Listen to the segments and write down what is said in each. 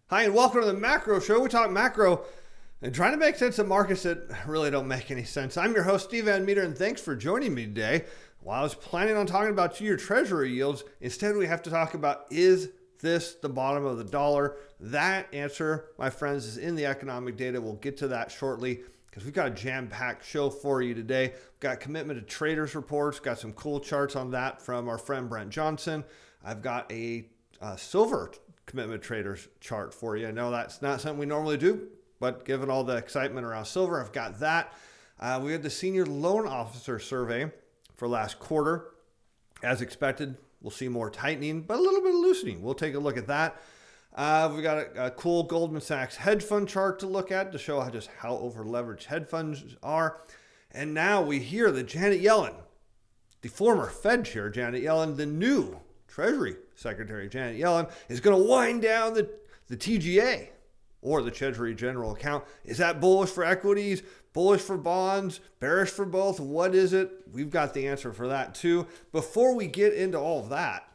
Hi, and welcome to the Macro Show. We talk macro and trying to make sense of markets that really don't make any sense. I'm your host, Steve Van Meter, and thanks for joining me today. While I was planning on talking about 2-year Treasury yields, instead we have to talk about, is this the bottom of the dollar? That answer, my friends, is in the economic data. We'll get to that shortly because we've got a jam-packed show for you today. We've got commitment to traders reports, got some cool charts on that from our friend Brent Johnson. I've got a silver commitment traders chart for you. I know that's not something we normally do, but given all the excitement around silver, I've got that. We had the senior loan officer survey for last quarter. As expected, we'll see more tightening, but a little bit of loosening. We'll take a look at that. We got a cool Goldman Sachs hedge fund chart to look at to show how over leveraged hedge funds are. And now we hear that Janet Yellen, the former Fed chair Janet Yellen, the new Treasury Secretary Janet Yellen, is going to wind down the TGA, or the Treasury General Account. Is that bullish for equities, bullish for bonds, bearish for both? What is it? We've got the answer for that too. Before we get into all of that,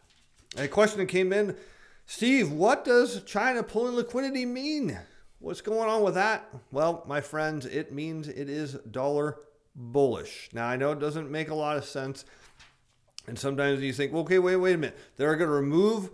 a question that came in, Steve, what does China pulling liquidity mean? What's going on with that? Well, my friends, it means it is dollar bullish. Now, I know it doesn't make a lot of sense. And sometimes you think, well, okay, wait a minute. They're going to remove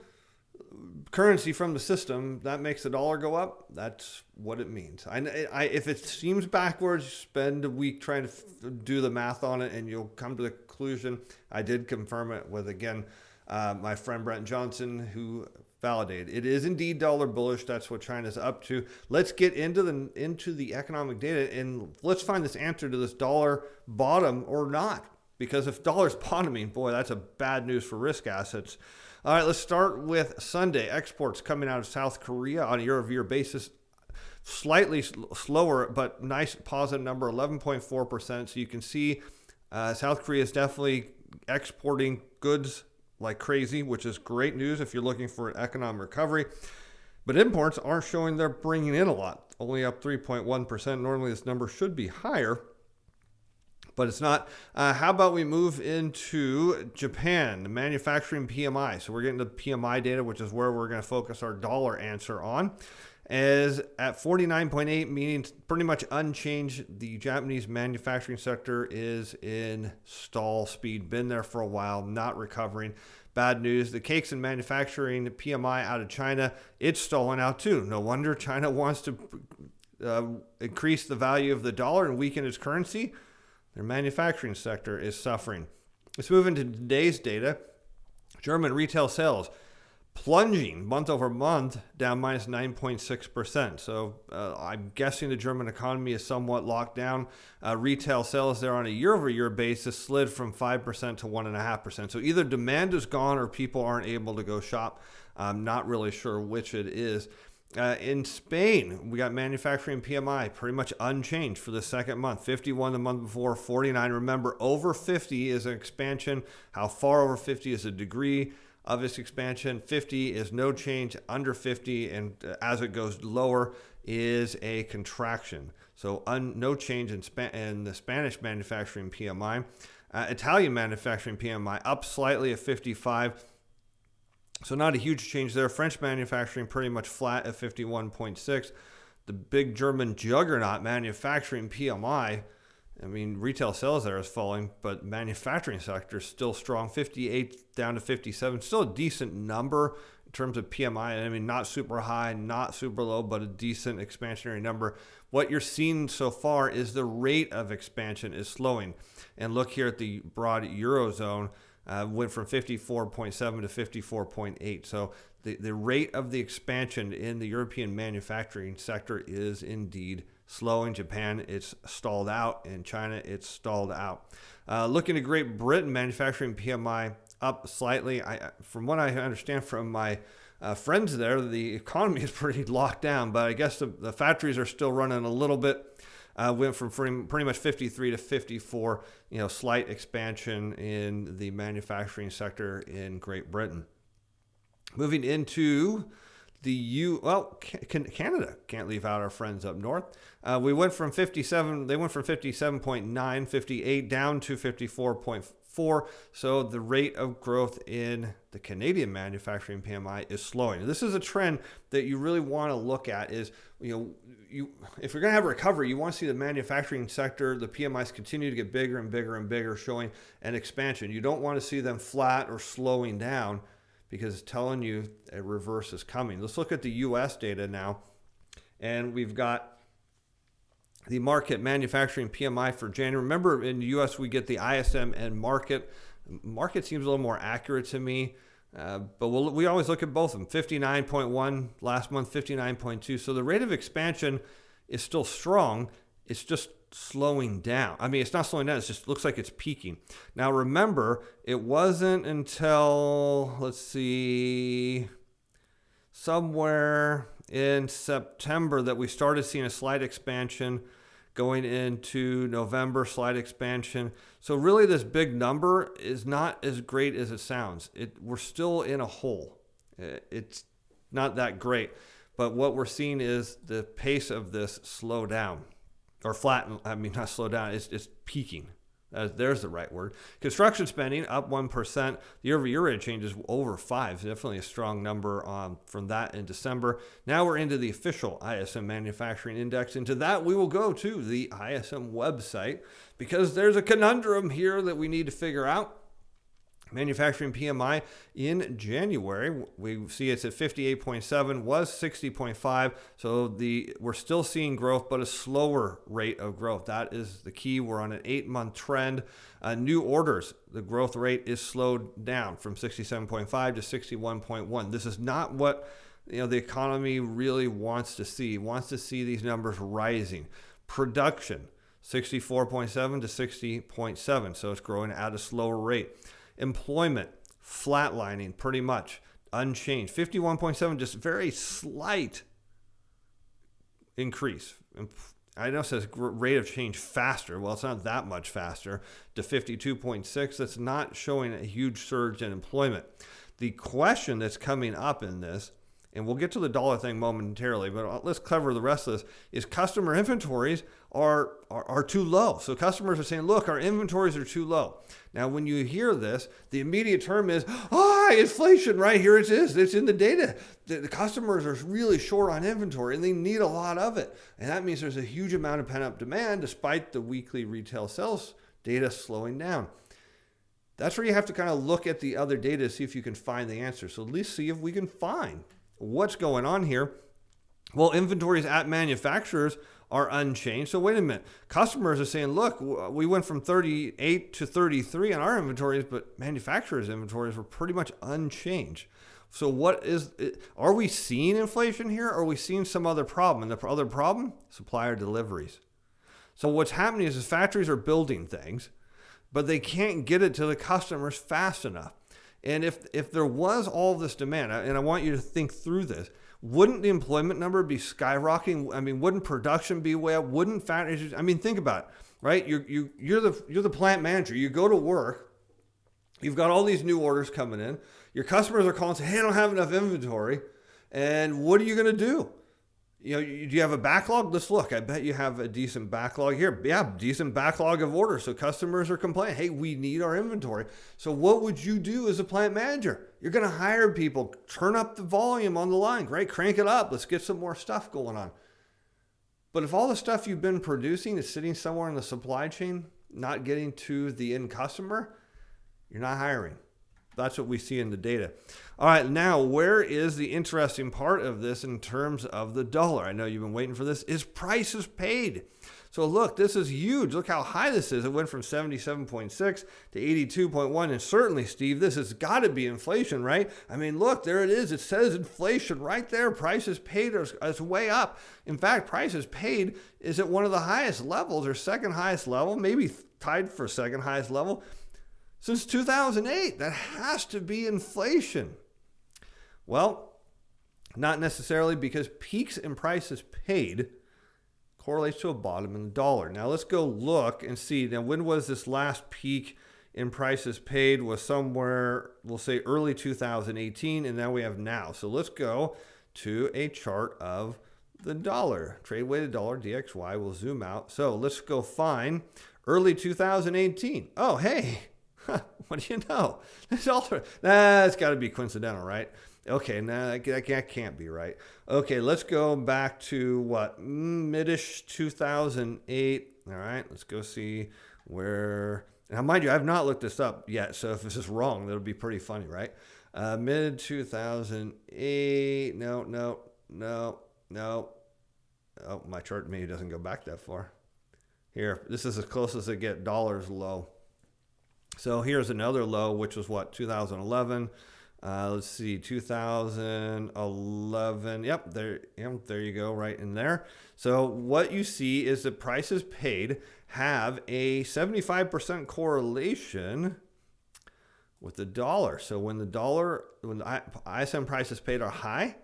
currency from the system. That makes the dollar go up. That's what it means. If it seems backwards, spend a week trying to do the math on it, and you'll come to the conclusion. I did confirm it with, again, my friend Brent Johnson, who validated. It is indeed dollar bullish. That's what China's up to. Let's get into the economic data, and let's find this answer to this dollar bottom or not. Because if dollar's bottoming, boy, that's a bad news for risk assets. All right, let's start with Sunday. Exports coming out of South Korea on a year-over-year basis. Slightly slower, but nice positive number, 11.4%. So you can see South Korea is definitely exporting goods like crazy, which is great news if you're looking for an economic recovery. But imports aren't showing they're bringing in a lot, only up 3.1%. Normally this number should be higher, but it's not. How about we move into Japan, the manufacturing PMI. So we're getting the PMI data, which is where we're going to focus our dollar answer on. Is at 49.8, meaning pretty much unchanged. The Japanese manufacturing sector is in stall speed. Been there for a while, not recovering. Bad news. The cakes and manufacturing PMI out of China, it's stalling out too. No wonder China wants to increase the value of the dollar and weaken its currency. Their manufacturing sector is suffering. Let's move into today's data. German retail sales plunging month over month, down minus 9.6%. So I'm guessing the German economy is somewhat locked down. Retail sales there on a year-over-year basis slid from 5% to 1.5%. So either demand is gone or people aren't able to go shop. I'm not really sure which it is. In Spain, we got manufacturing PMI pretty much unchanged for the second month. 51 the month before, 49. Remember, over 50 is an expansion. How far over 50 is a degree of its expansion. 50 is no change. Under 50, and as it goes lower, is a contraction. So no change in the Spanish manufacturing PMI. Italian manufacturing PMI up slightly at 55. So not a huge change there. French manufacturing pretty much flat at 51.6. The big German juggernaut manufacturing PMI, I mean, retail sales there is falling, but manufacturing sector is still strong. 58 down to 57. Still a decent number in terms of PMI. I mean, not super high, not super low, but a decent expansionary number. What you're seeing so far is the rate of expansion is slowing. And look here at the broad Eurozone. Went from 54.7 to 54.8. So the rate of the expansion in the European manufacturing sector is indeed slowing. Japan, it's stalled out. In China, it's stalled out. Looking at Great Britain, manufacturing PMI up slightly. From what I understand from my friends there, the economy is pretty locked down, but I guess the factories are still running a little bit. Went from pretty much 53 to 54, slight expansion in the manufacturing sector in Great Britain. Moving into Canada, can't leave out our friends up north. They went from 57.9, 58 down to 54.4 4. So the rate of growth in the Canadian manufacturing PMI is slowing. This is a trend that you really want to look at is, if you're going to have a recovery, you want to see the manufacturing sector, the PMIs continue to get bigger and bigger and bigger, showing an expansion. You don't want to see them flat or slowing down because it's telling you a reverse is coming. Let's look at the U.S. data now. And we've got the market manufacturing PMI for January. Remember, in the U.S., we get the ISM and market. Market seems a little more accurate to me, but we always look at both of them. 59.1 last month, 59.2. So the rate of expansion is still strong. It's just slowing down. I mean, it's not slowing down. It just looks like it's peaking. Now, remember, it wasn't until, let's see, somewhere in September that we started seeing a slight expansion. Going into November, slight expansion. So really this big number is not as great as it sounds. We're still in a hole. It's not that great. But what we're seeing is the pace of this slow down. Or flatten, I mean not slow down, it's peaking. There's the right word. Construction spending up 1%. The year-over-year rate of change is over 5. Definitely a strong number from that in December. Now we're into the official ISM Manufacturing Index. Into that we will go to the ISM website because there's a conundrum here that we need to figure out. Manufacturing PMI in January, we see it's at 58.7, was 60.5. So we're still seeing growth, but a slower rate of growth. That is the key. We're on an 8-month trend. New orders, the growth rate is slowed down from 67.5 to 61.1. This is not what the economy really wants to see. It wants to see these numbers rising. Production, 64.7 to 60.7. So it's growing at a slower rate. Employment, flatlining, pretty much unchanged. 51.7, just very slight increase. I know it says rate of change faster. Well, it's not that much faster. To 52.6, that's not showing a huge surge in employment. The question that's coming up in this, and we'll get to the dollar thing momentarily, but let's cover the rest of this, is customer inventories are too low. So customers are saying, look, our inventories are too low. Now, when you hear this, the immediate term is, inflation, right? Here it is. It's in the data. The customers are really short on inventory and they need a lot of it. And that means there's a huge amount of pent-up demand despite the weekly retail sales data slowing down. That's where you have to kind of look at the other data to see if you can find the answer. So at least see if we can find what's going on here. Well, inventories at manufacturers are unchanged. So wait a minute. Customers are saying, look, we went from 38 to 33 on our inventories, but manufacturers' inventories were pretty much unchanged. So are we seeing inflation here, or are we seeing some other problem? And the other problem, supplier deliveries. So what's happening is factories are building things, but they can't get it to the customers fast enough. And if there was all this demand, and I want you to think through this, wouldn't the employment number be skyrocketing? I mean, wouldn't production be way up? Wouldn't factories? I mean, think about it, right? You're the plant manager. You go to work. You've got all these new orders coming in. Your customers are calling and saying, hey, I don't have enough inventory. And what are you going to do? Do you have a backlog? Let's look. I bet you have a decent backlog here. Yeah, decent backlog of orders. So customers are complaining, hey, we need our inventory. So what would you do as a plant manager? You're going to hire people, turn up the volume on the line, right? Crank it up. Let's get some more stuff going on. But if all the stuff you've been producing is sitting somewhere in the supply chain, not getting to the end customer, you're not hiring. That's what we see in the data. All right, now where is the interesting part of this in terms of the dollar? I know you've been waiting for this, is prices paid. So look, this is huge. Look how high this is. It went from 77.6 to 82.1. And certainly, Steve, this has got to be inflation, right? I mean, look, there it is. It says inflation right there. Prices paid is way up. In fact, prices paid is at one of the highest levels or second highest level, maybe tied for second highest level since 2008. That has to be inflation. Well, not necessarily, because peaks in prices paid correlates to a bottom in the dollar. Now let's go look and see. Now, when was this last peak in prices paid? Was somewhere, we'll say early 2018, and now we have now. So let's go to a chart of the dollar. Trade weighted dollar, DXY. We'll zoom out. So let's go find early 2018. Oh, hey. What do you know? It's got to be coincidental, right? Okay, that can't be right. Okay, let's go back to what? Mid-ish 2008. All right, let's go see where. Now, mind you, I've not looked this up yet, so if this is wrong, that'll be pretty funny, right? Mid 2008. No. Oh, my chart maybe doesn't go back that far. Here, this is as close as they get. Dollars low. So here's another low, which was what, 2011. Let's see, 2011. Yep, there you go, right in there. So what you see is that prices paid have a 75% correlation with the dollar. So when the ISM prices paid are high,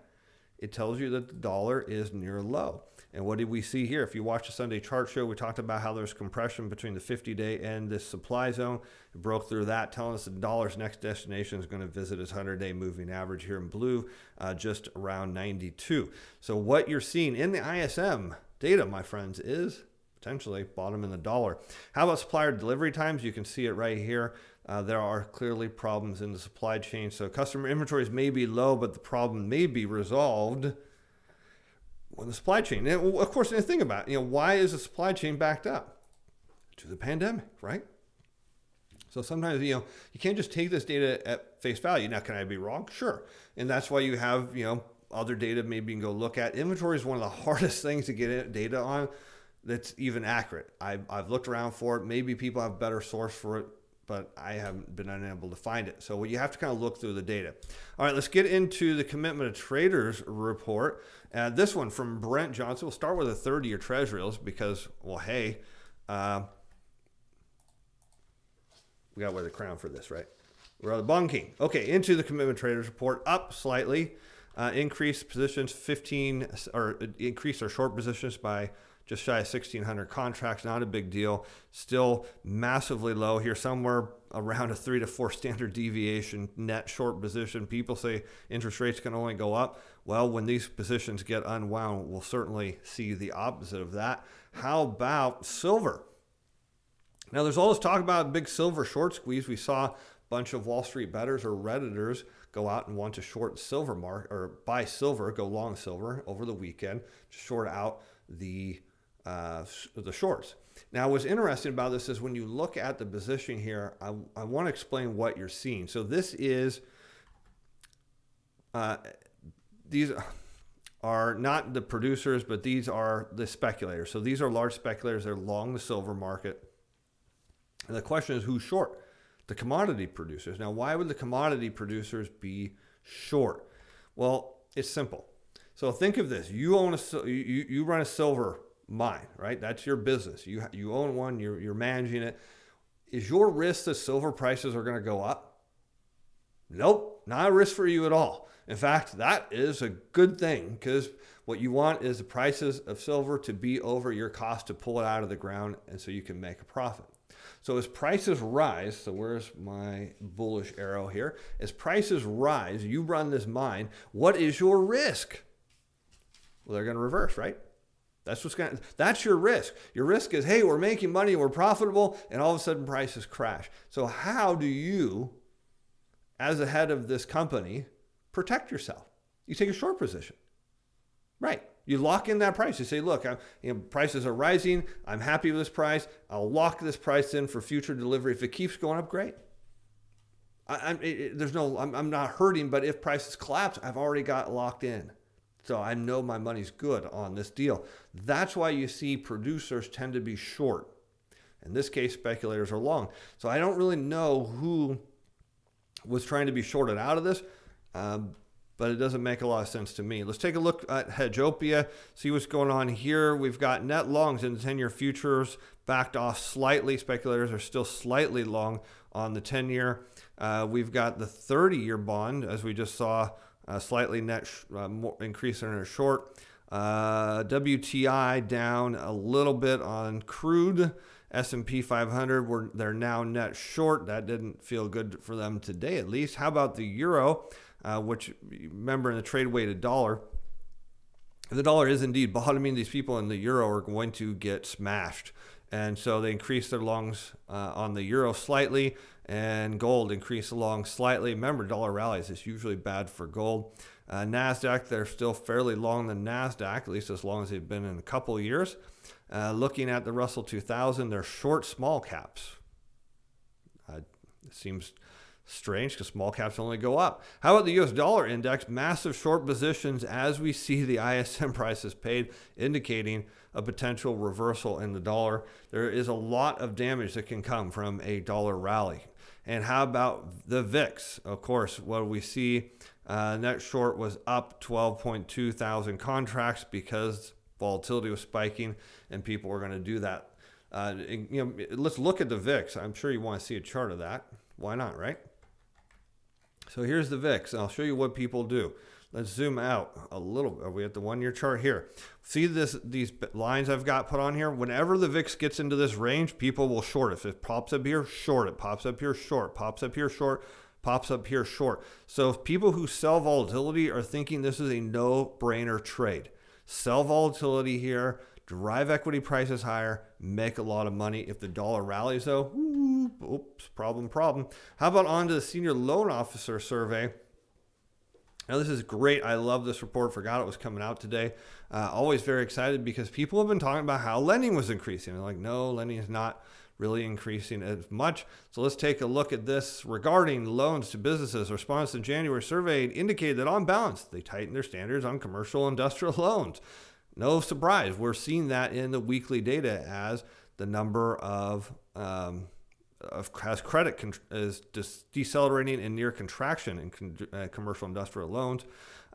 it tells you that the dollar is near low. And what did we see here? If you watch the Sunday chart show, we talked about how there's compression between the 50-day and this supply zone. It broke through that, telling us the dollar's next destination is going to visit its 100-day moving average here in blue, just around 92. So what you're seeing in the ISM data, my friends, is potentially bottom in the dollar. How about supplier delivery times? You can see it right here. There are clearly problems in the supply chain. So customer inventories may be low, but the problem may be resolved when the supply chain. And of course, think about it, why is the supply chain backed up? To the pandemic, right? So sometimes, you can't just take this data at face value. Now, can I be wrong? Sure. And that's why you have, other data maybe you can go look at. Inventory is one of the hardest things to get data on that's even accurate. I've looked around for it. Maybe people have a better source for it, but I haven't been unable to find it. So you have to kind of look through the data. All right, let's get into the Commitment of Traders report. This one from Brent Johnson. We'll start with the 30-year treasuries because, well, hey, we got to wear the crown for this, right? We're on the Bond King. Okay, into the Commitment Traders report, up slightly, increased positions increased our short positions by just shy of 1,600 contracts. Not a big deal. Still massively low here, somewhere around a 3 to 4 standard deviation net short position. People say interest rates can only go up. Well, when these positions get unwound, we'll certainly see the opposite of that. How about silver? Now, there's all this talk about a big silver short squeeze. We saw a bunch of Wall Street bettors or Redditors go out and want to short silver or buy silver, go long silver over the weekend to short out the shorts. Now, what's interesting about this is when you look at the position here, I want to explain what you're seeing. So this is, these are not the producers, but these are the speculators. So these are large speculators. They're long the silver market. And the question is, who's short? The commodity producers. Now, why would the commodity producers be short? Well, it's simple. So think of this. You own you run a silver mine, right? That's your business. You own one. You're managing it. Is your risk that silver prices are going to go up? Nope, not a risk for you at all. In fact, that is a good thing because what you want is the prices of silver to be over your cost to pull it out of the ground, and so you can make a profit. So as prices rise, so where's my bullish arrow here? As prices rise, you run this mine. What is your risk? Well, they're going to reverse, right? That's your risk. Your risk is, hey, we're making money, we're profitable, and all of a sudden prices crash. So how do you, as the head of this company, protect yourself? You take a short position, right? You lock in that price. You say, look, prices are rising. I'm happy with this price. I'll lock this price in for future delivery. If it keeps going up, great. I'm not hurting, but if prices collapse, I've already got locked in. So I know my money's good on this deal. That's why you see producers tend to be short. In this case, speculators are long. So I don't really know who was trying to be shorted out of this, but it doesn't make a lot of sense to me. Let's take a look at Hedgeopia, see what's going on here. We've got net longs in the 10-year futures backed off slightly. Speculators are still slightly long on the 10-year. We've got the 30-year bond, as we just saw, slightly net increase in our short. WTI down a little bit on crude. S&P 500, they're now net short. That didn't feel good for them today, at least. How about the euro? Which, remember, in the trade-weighted dollar, if the dollar is indeed bottoming, these people in the euro are going to get smashed. And so they increased their longs on the euro slightly, and gold increased the long slightly. Remember, dollar rallies is usually bad for gold. NASDAQ, they're still fairly long the NASDAQ, at least as long as they've been in a couple of years. Looking at the Russell 2000, they're short small caps. It seems strange because small caps only go up. How about the US dollar index? Massive short positions as we see the ISM prices paid, indicating a potential reversal in the dollar. There is a lot of damage that can come from a dollar rally. And how about the VIX? Of course, what we see, net short was up 12.2 thousand contracts because volatility was spiking and people were going to do that. Let's look at the VIX. I'm sure you want to see a chart of that. Why not, right? So here's the VIX. I'll show you what people do. Let's zoom out a little. Are we at the 1 year chart here? See these lines I've got put on here? Whenever the VIX gets into this range, people will short it. If it pops up here, short it. Pops up here, short. Pops up here, short. Pops up here, short. So people who sell volatility are thinking this is a no-brainer trade. Sell volatility here, drive equity prices higher, make a lot of money. If the dollar rallies though, oops, problem. How about on to the senior loan officer survey? Now this is great. I love this report. Forgot it was coming out today. Always very excited because people have been talking about how lending was increasing. They're like, no, lending is not really increasing as much. So let's take a look at this regarding loans to businesses. Response to January survey indicated that on balance, they tightened their standards on commercial industrial loans. No surprise. We're seeing that in the weekly data as the number of credit is decelerating and near contraction in commercial industrial loans.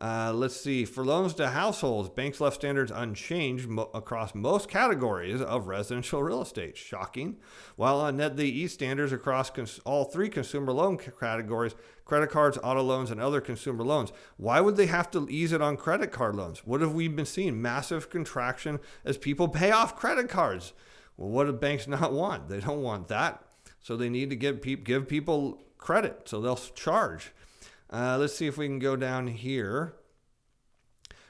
Let's see. For loans to households, banks left standards unchanged across most categories of residential real estate. Shocking. While on net, they ease standards across all three consumer loan categories: credit cards, auto loans, and other consumer loans. Why would they have to ease it on credit card loans? What have we been seeing? Massive contraction as people pay off credit cards. Well, what do banks not want? They don't want that. So they need to give people credit, so they'll charge. Let's see if we can go down here.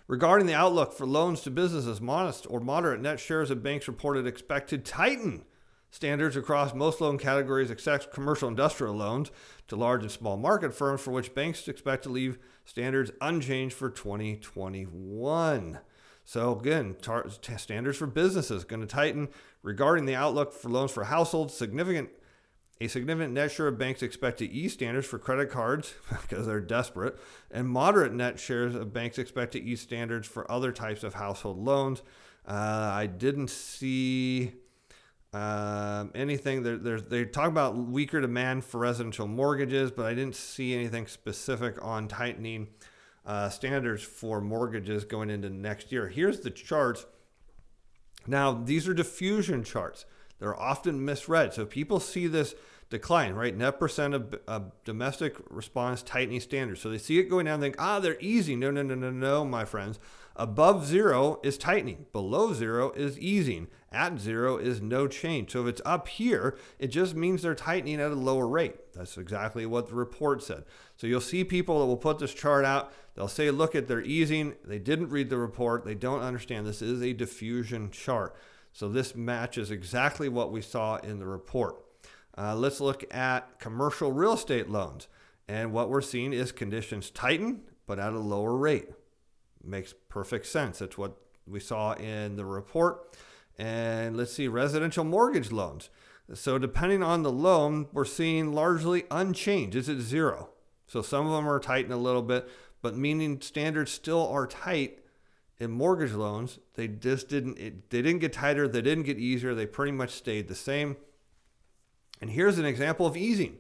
Regarding the outlook for loans to businesses, modest or moderate net shares of banks reported expect to tighten standards across most loan categories except commercial industrial loans to large and small market firms, for which banks expect to leave standards unchanged for 2021. So again, standards for businesses going to tighten. Regarding the outlook for loans for households, a significant net share of banks expect to ease standards for credit cards because they're desperate, and moderate net shares of banks expect to ease standards for other types of household loans. I didn't see anything. They talk about weaker demand for residential mortgages, but I didn't see anything specific on tightening standards for mortgages going into next year. Here's the charts. Now, these are diffusion charts. They're often misread. So people see this decline, right? Net percent of domestic response tightening standards. So they see it going down and think, they're easing. No, my friends. Above zero is tightening. Below zero is easing. At zero is no change. So if it's up here, it just means they're tightening at a lower rate. That's exactly what the report said. So you'll see people that will put this chart out. They'll say, look at their easing. They didn't read the report. They don't understand this is a diffusion chart. So this matches exactly what we saw in the report. Let's look at commercial real estate loans. And what we're seeing is conditions tighten, but at a lower rate. Makes perfect sense. That's what we saw in the report. And let's see, residential mortgage loans. So depending on the loan, we're seeing largely unchanged. It's at zero. So some of them are tightened a little bit, but meaning standards still are tight. In mortgage loans, they didn't get tighter, they didn't get easier, they pretty much stayed the same. And here's an example of easing.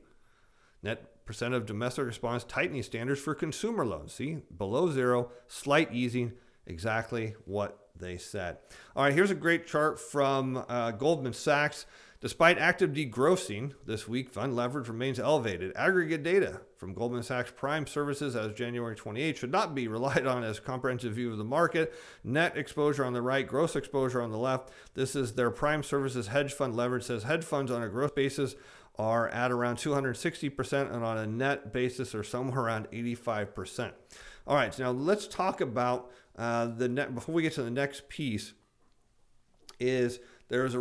Net percent of domestic response tightening standards for consumer loans. See, below zero, slight easing, exactly what they said. All right, here's a great chart from Goldman Sachs. Despite active degrossing this week, fund leverage remains elevated. Aggregate data from Goldman Sachs Prime Services as January 28 should not be relied on as a comprehensive view of the market. Net exposure on the right, gross exposure on the left. This is their Prime Services hedge fund leverage. Says hedge funds on a gross basis are at around 260%, and on a net basis are somewhere around 85%. All right, so now let's talk about the net. Before we get to the next piece, is There's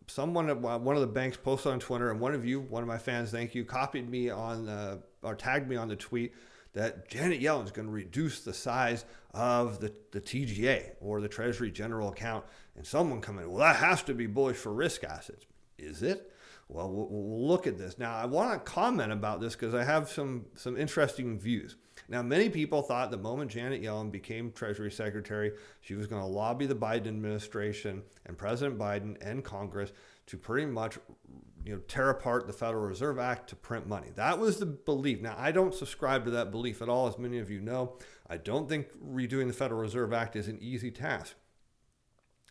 someone at one of the banks posted on Twitter, and one of my fans, thank you, copied me on or tagged me on the tweet that Janet Yellen's going to reduce the size of the TGA or the Treasury General Account. And someone commented, well, that has to be bullish for risk assets. Is it? Well, we'll look at this. Now, I want to comment about this because I have some interesting views. Now, many people thought the moment Janet Yellen became Treasury Secretary, she was going to lobby the Biden administration and President Biden and Congress to pretty much tear apart the Federal Reserve Act to print money. That was the belief. Now, I don't subscribe to that belief at all, as many of you know. I don't think redoing the Federal Reserve Act is an easy task.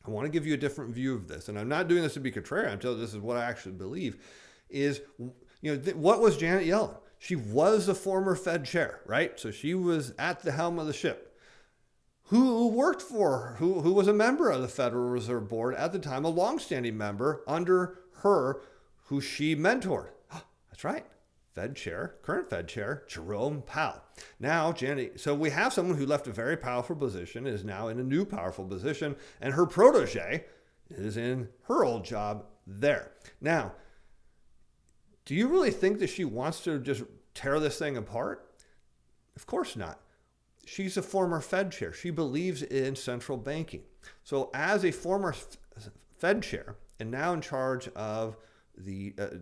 I want to give you a different view of this, and I'm not doing this to be contrarian. I'm telling you this is what I actually believe. Is what was Janet Yellen? She was a former Fed chair, right? So she was at the helm of the ship. Who worked for her? Who was a member of the Federal Reserve Board at the time, a longstanding member under her, who she mentored? That's right. Current Fed chair, Jerome Powell. Now, so we have someone who left a very powerful position, is now in a new powerful position, and her protege is in her old job there. Now, do you really think that she wants to just tear this thing apart? Of course not. She's a former Fed chair. She believes in central banking. So as a former Fed chair and now in charge of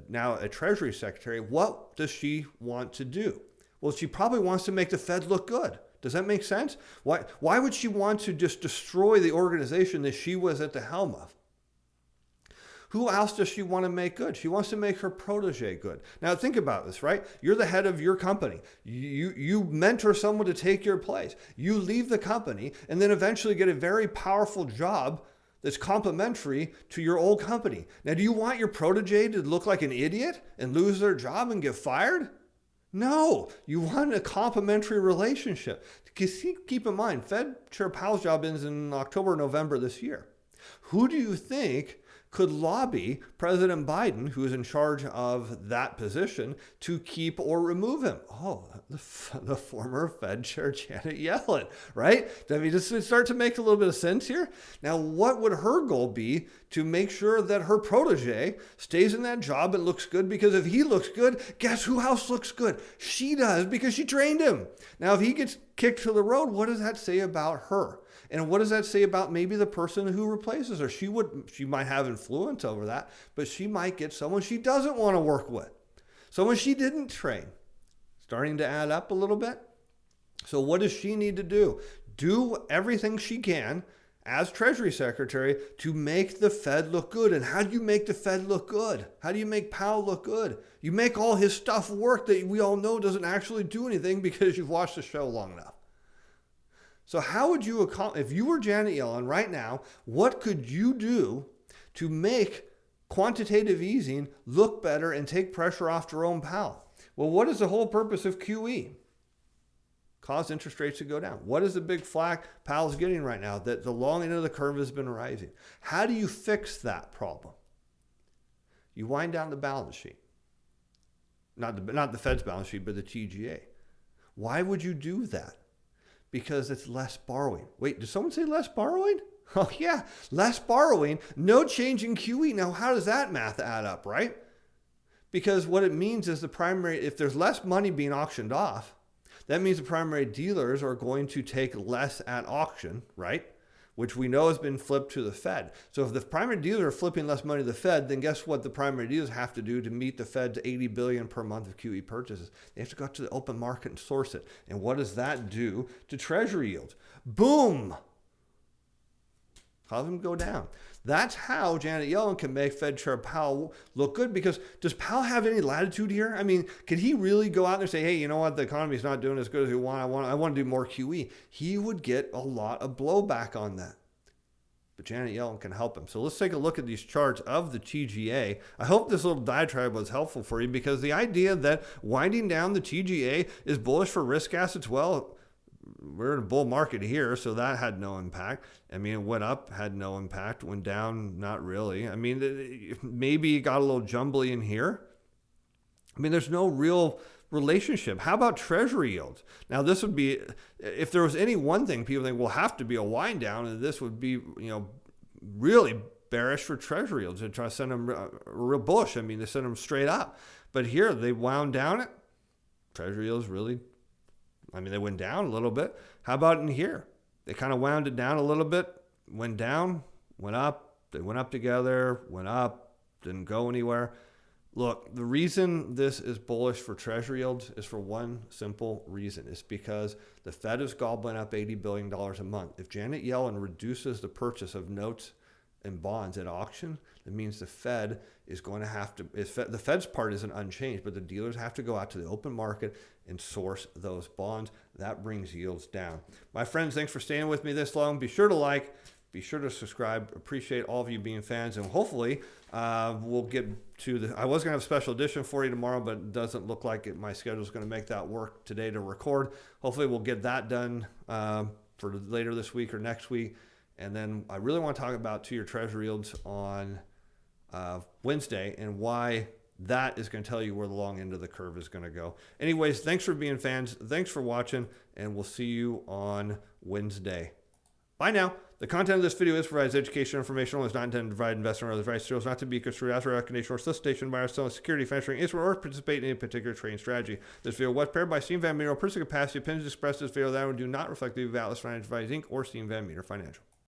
now a Treasury Secretary, what does she want to do? Well, she probably wants to make the Fed look good. Does that make sense? Why would she want to just destroy the organization that she was at the helm of? Who else does she want to make good? She wants to make her protege good. Now think about this, right? You're the head of your company. You mentor someone to take your place. You leave the company and then eventually get a very powerful job that's complementary to your old company. Now, do you want your protege to look like an idiot and lose their job and get fired? No, you want a complementary relationship. Keep in mind, Fed Chair Powell's job ends in October, November this year. Who do you think could lobby President Biden, who is in charge of that position, to keep or remove him? Oh, the former Fed Chair Janet Yellen, right? I mean, does it start to make a little bit of sense here? Now, what would her goal be to make sure that her protege stays in that job and looks good? Because if he looks good, guess who else looks good? She does, because she trained him. Now, if he gets kicked to the road, what does that say about her? And what does that say about maybe the person who replaces her? She might have influence over that, but she might get someone she doesn't want to work with, someone she didn't train. Starting to add up a little bit. So what does she need to do? Do everything she can as Treasury Secretary to make the Fed look good. And how do you make the Fed look good? How do you make Powell look good? You make all his stuff work that we all know doesn't actually do anything because you've watched the show long enough. So how would you, if you were Janet Yellen right now, what could you do to make quantitative easing look better and take pressure off Jerome Powell? Well, what is the whole purpose of QE? Cause interest rates to go down. What is the big flack Powell's getting right now? That the long end of the curve has been rising. How do you fix that problem? You wind down the balance sheet. Not the Fed's balance sheet, but the TGA. Why would you do that? Because it's less borrowing. Wait, did someone say less borrowing? Oh yeah, less borrowing, no change in QE. Now, how does that math add up, right? Because what it means is if there's less money being auctioned off, that means the primary dealers are going to take less at auction, right? Which we know has been flipped to the Fed. So if the primary dealers are flipping less money to the Fed, then guess what the primary dealers have to do to meet the Fed's $80 billion per month of QE purchases? They have to go out to the open market and source it. And what does that do to Treasury yields? Boom! Have them go down. That's how Janet Yellen can make Fed Chair Powell look good, because does Powell have any latitude here? I mean, can he really go out there and say, hey, you know what, the economy's not doing as good as we want. I want to do more QE. He would get a lot of blowback on that. But Janet Yellen can help him. So let's take a look at these charts of the TGA. I hope this little diatribe was helpful for you, because the idea that winding down the TGA is bullish for risk assets, well, we're in a bull market here, so that had no impact. I mean, it went up, had no impact. Went down, not really. I mean, maybe it got a little jumbly in here. I mean, there's no real relationship. How about Treasury yields? Now, this would be, if there was any one thing people think will have to be a wind down, and this would be, really bearish for treasury yields. They try to send them real bullish. I mean, they send them straight up. But here, they wound down it. Treasury yields really, I mean, they went down a little bit. How about in here? They kind of wound it down a little bit, went down, went up. They went up together, went up, didn't go anywhere. Look, the reason this is bullish for treasury yields is for one simple reason. It's because the Fed is gobbling up $80 billion a month. If Janet Yellen reduces the purchase of notes and bonds at auction, that means the Fed is going to have to, the Fed's part isn't unchanged, but the dealers have to go out to the open market and source those bonds. That brings yields down. My friends, thanks for staying with me this long. Be sure to like, be sure to subscribe. Appreciate all of you being fans, and hopefully we'll get to the, I was going to have a special edition for you tomorrow, but it doesn't look like my schedule is going to make that work today to record. Hopefully we'll get that done for later this week or next week. And then I really want to talk about 2-year treasury yields on Wednesday and why that is going to tell you where the long end of the curve is going to go. Anyways, thanks for being fans. Thanks for watching, and we'll see you on Wednesday. Bye now. The content of this video provides educational information only. Is not intended to provide investment or other advice. It is not to be construed as a recommendation or solicitation by our selling security, financial instrument, or participate in any particular trading strategy. This video was prepared by Steve Van Meter. Personal capacity opinions expressed in this video that do not reflect the value of Financial Advice Inc. or Steve Van Meter Financial.